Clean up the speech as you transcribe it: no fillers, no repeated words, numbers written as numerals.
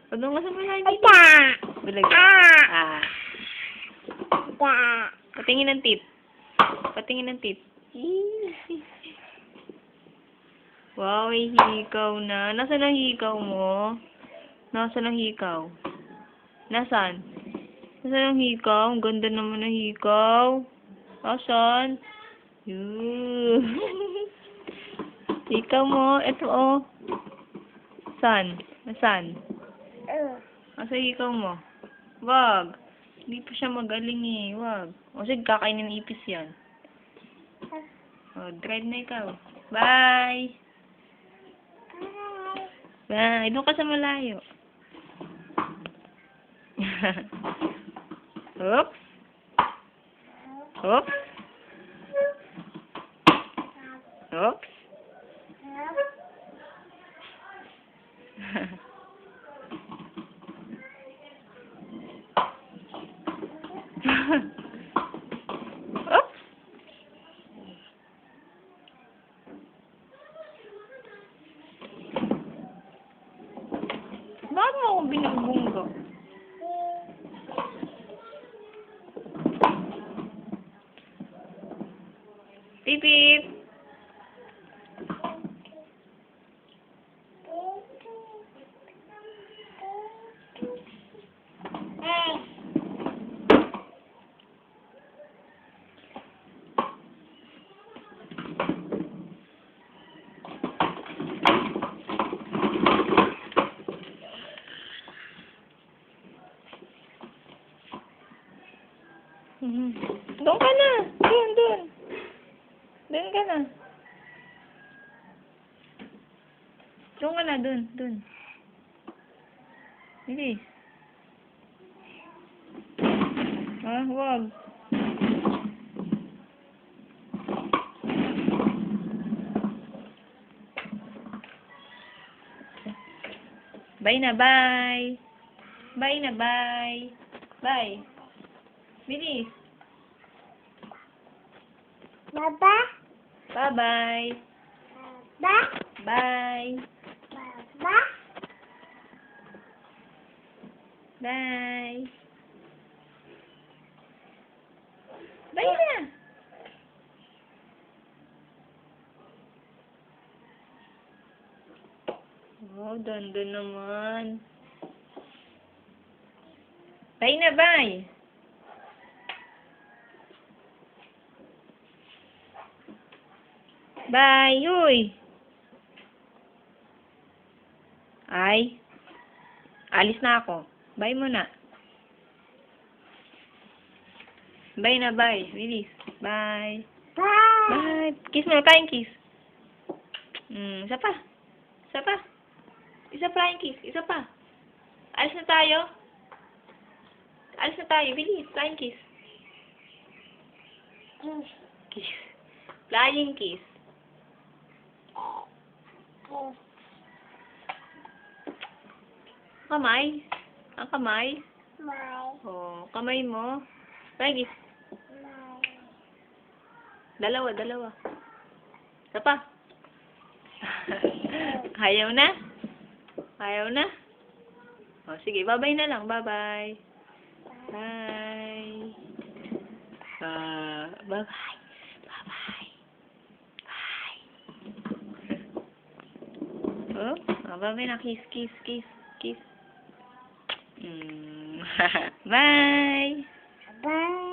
Ano nga sa malay? Bulaga. Patingin ng tit. Patingin ng tit. Wow, may hikaw na. Nasaan ang hikaw mo? Nasaan ang hikaw? Nasaan? Nasaan ang hikaw? Ang ganda naman ng hikaw. Nasaan? Hikaw mo. Ito, oh. Saan? Nasaan? Nasaan hikaw mo? Wag. Hindi pa siya magaling eh. Wag. O sige, kakainin ng ipis yan. O, drive na ikaw. Bye! Bye! Doon ka sa malayo. Oops! Oops! Oops! Oops! Bakit mo akong binubunggo? Beep beep! Doon ka na. Doon. Doon ka na. Doon ka na, doon. Bilis. Wag. Bye na, bye. Bye na, bye. Bye. Bilis. Baba? Bye-bye. Ba? Bye. Baba? Bye. Bye na. Oh, ganda naman. Bye na, bye. Bye, uy. Ay. Alis na ako. Bye muna. Bye na, bye. Bilis. Bye. Bye. Bye. Kiss mo. Flying kiss. Isa pa. Isa pa. Isa flying kiss. Isa pa. Alis na tayo. Alis na tayo. Bilis. Flying kiss. Kiss. Flying kiss. Kamay. Ang kamay. Oh, kamay mo. Flying kiss. Dalawa. Isa pa. Ayaw na? Ayaw na? O, sige. Bye-bye na lang. Bye-bye. Bye. Bye-bye. Bye-bye. Bye. Oh, bye-bye na. Kiss. Bye. Bye.